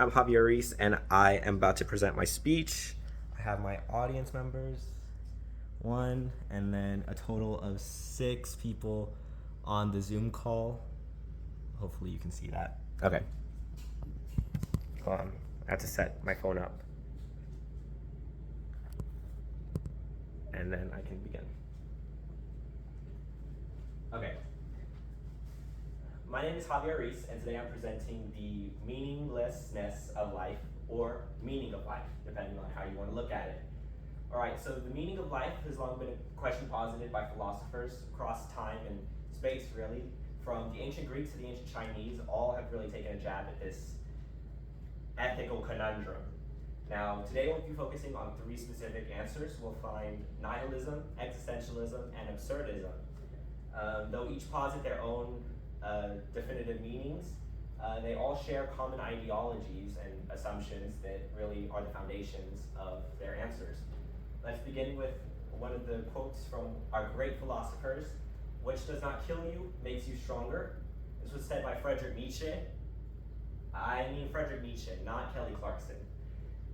I'm Xavier Ruiz, and I am about to present my speech. I have my audience members, one, and then a total of 6 people on the Zoom call. Hopefully you can see that. Okay. Hold on. I have to set my phone up. And then I can begin. Okay. My name is Xavier Ruiz, and today I'm presenting the meaninglessness of life, or meaning of life, depending on how you want to look at it. Alright, so the meaning of life has long been a question posited by philosophers across time and space, really. From the ancient Greeks to the ancient Chinese, all have really taken a jab at this ethical conundrum. Now, today we'll be focusing on 3 specific answers. We'll find nihilism, existentialism, and absurdism. Though each posit their own definitive meanings, they all share common ideologies and assumptions that really are the foundations of their answers. Let's begin with one of the quotes from our great philosophers: "Which does not kill you makes you stronger." This was said by Friedrich Nietzsche. I mean Friedrich Nietzsche, not Kelly Clarkson.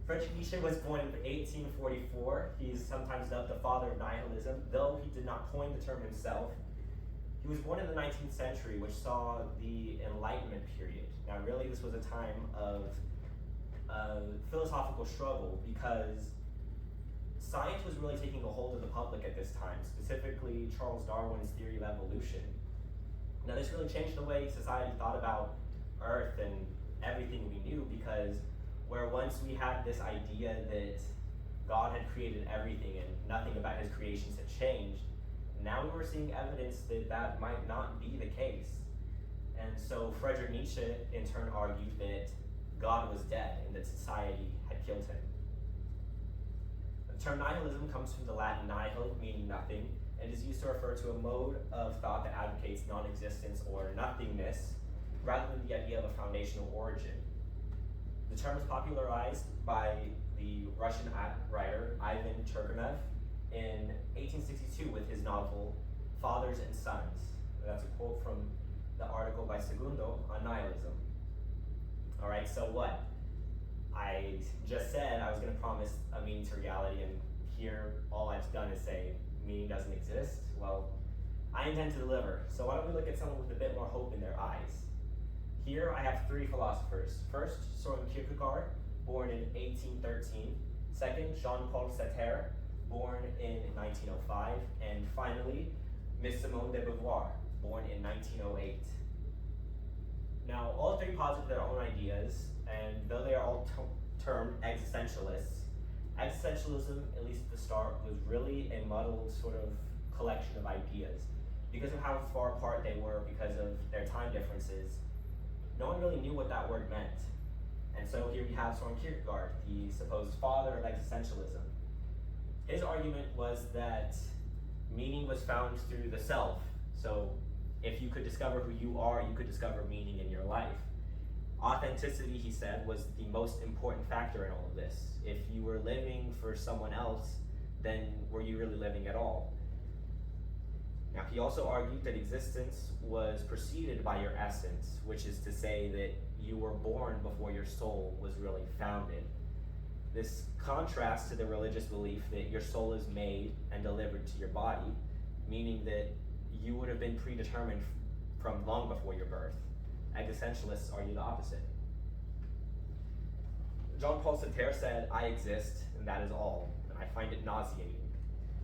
Friedrich Nietzsche was born in 1844. He's sometimes dubbed the father of nihilism, though he did not coin the term himself. He was born in the 19th century, which saw the Enlightenment period. Now, really, this was a time of philosophical struggle because science was really taking a hold of the public at this time, specifically Charles Darwin's theory of evolution. Now, this really changed the way society thought about Earth and everything we knew, because where once we had this idea that God had created everything and nothing about his creations had changed, now we were seeing evidence that that might not be the case. And so Friedrich Nietzsche in turn argued that God was dead and that society had killed him. The term nihilism comes from the Latin nihil, meaning nothing, and is used to refer to a mode of thought that advocates non-existence or nothingness, rather than the idea of a foundational origin. The term was popularized by the Russian writer Ivan Turgenev in 1862 with his novel Fathers and Sons. That's a quote from the article by Segundo on nihilism. Alright, so what? I just said I was going to promise a meaning to reality, and here all I've done is say meaning doesn't exist. Well, I intend to deliver, so why don't we look at someone with a bit more hope in their eyes. Here I have 3 philosophers. First, Soren Kierkegaard, born in 1813. Second, Jean-Paul Sartre, born in 1905. And finally, Miss Simone de Beauvoir, born in 1908. Now, all 3 posit their own ideas, and though they are all termed existentialists, existentialism, at least at the start, was really a muddled sort of collection of ideas. Because of how far apart they were, because of their time differences, no one really knew what that word meant. And so here we have Soren Kierkegaard, the supposed father of existentialism. His argument was that meaning was found through the self. So if you could discover who you are, you could discover meaning in your life. Authenticity, he said, was the most important factor in all of this. If you were living for someone else, then were you really living at all? Now, he also argued that existence was preceded by your essence, which is to say that you were born before your soul was really founded. This contrasts to the religious belief that your soul is made and delivered to your body, meaning that you would have been predetermined from long before your birth. Existentialists argue the opposite. Jean-Paul Sartre said, "I exist, and that is all," and I find it nauseating.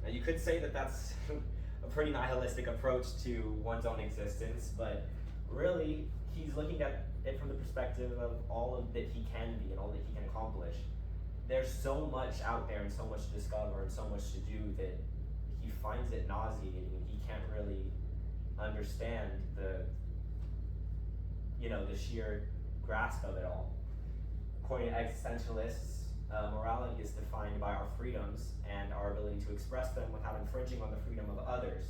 Now, you could say that that's a pretty nihilistic approach to one's own existence, but really, he's looking at it from the perspective of all of that he can be and all that he can accomplish. There's so much out there and so much to discover and so much to do that he finds it nauseating, and he can't really understand the sheer grasp of it all. According to existentialists, morality is defined by our freedoms and our ability to express them without infringing on the freedom of others.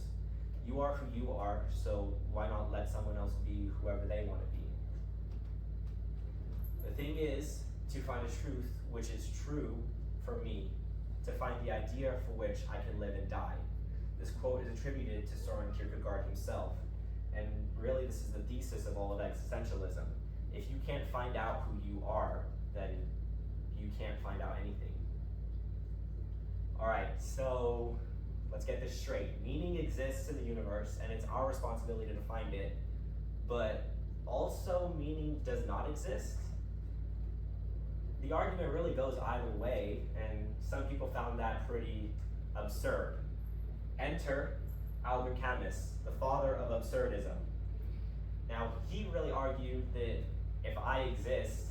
You are who you are, so why not let someone else be whoever they want to be? The thing is to find a truth which is true for me, to find the idea for which I can live and die. This quote is attributed to Soren Kierkegaard himself, and really this is the thesis of all of existentialism. If you can't find out who you are, So let's get this straight. Meaning exists in the universe, and it's our responsibility to find it, but also meaning does not exist? The argument really goes either way, and some people found that pretty absurd. Enter Albert Camus, the father of absurdism. Now, he really argued that if I exist,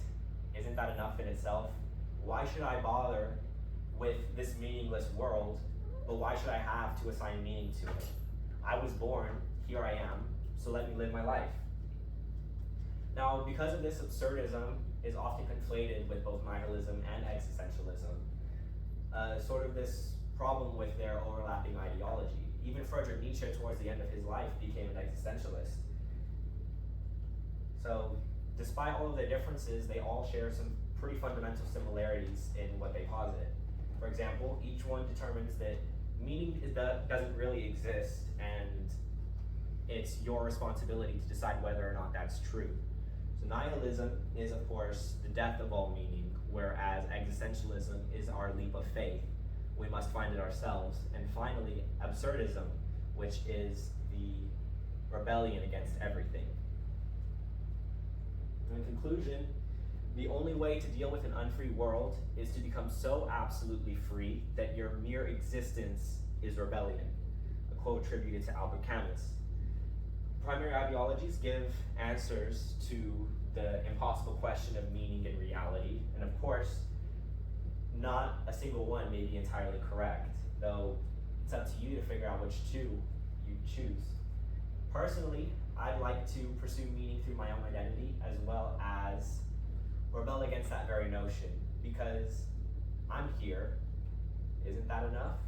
isn't that enough in itself? Why should I bother with this meaningless world, but why should I have to assign meaning to it? I was born, here I am, so let me live my life. Now, because of this, absurdism is often conflated with both nihilism and existentialism, sort of this problem with their overlapping ideology. Even Friedrich Nietzsche, towards the end of his life, became an existentialist. So, despite all of their differences, they all share some pretty fundamental similarities in what they posit. For example, each one determines that meaning doesn't really exist, and it's your responsibility to decide whether or not that's true. So nihilism is, of course, the death of all meaning, whereas existentialism is our leap of faith. We must find it ourselves. And finally, absurdism, which is the rebellion against everything. In conclusion, the only way to deal with an unfree world is to become so absolutely free that your mere existence is rebellion. A quote attributed to Albert Camus. Primary ideologies give answers to the impossible question of meaning and reality, and of course, not a single one may be entirely correct, though it's up to you to figure out which two you choose. Personally, I'd like to pursue meaning through my own identity as well as rebel against that very notion, because I'm here. Isn't that enough?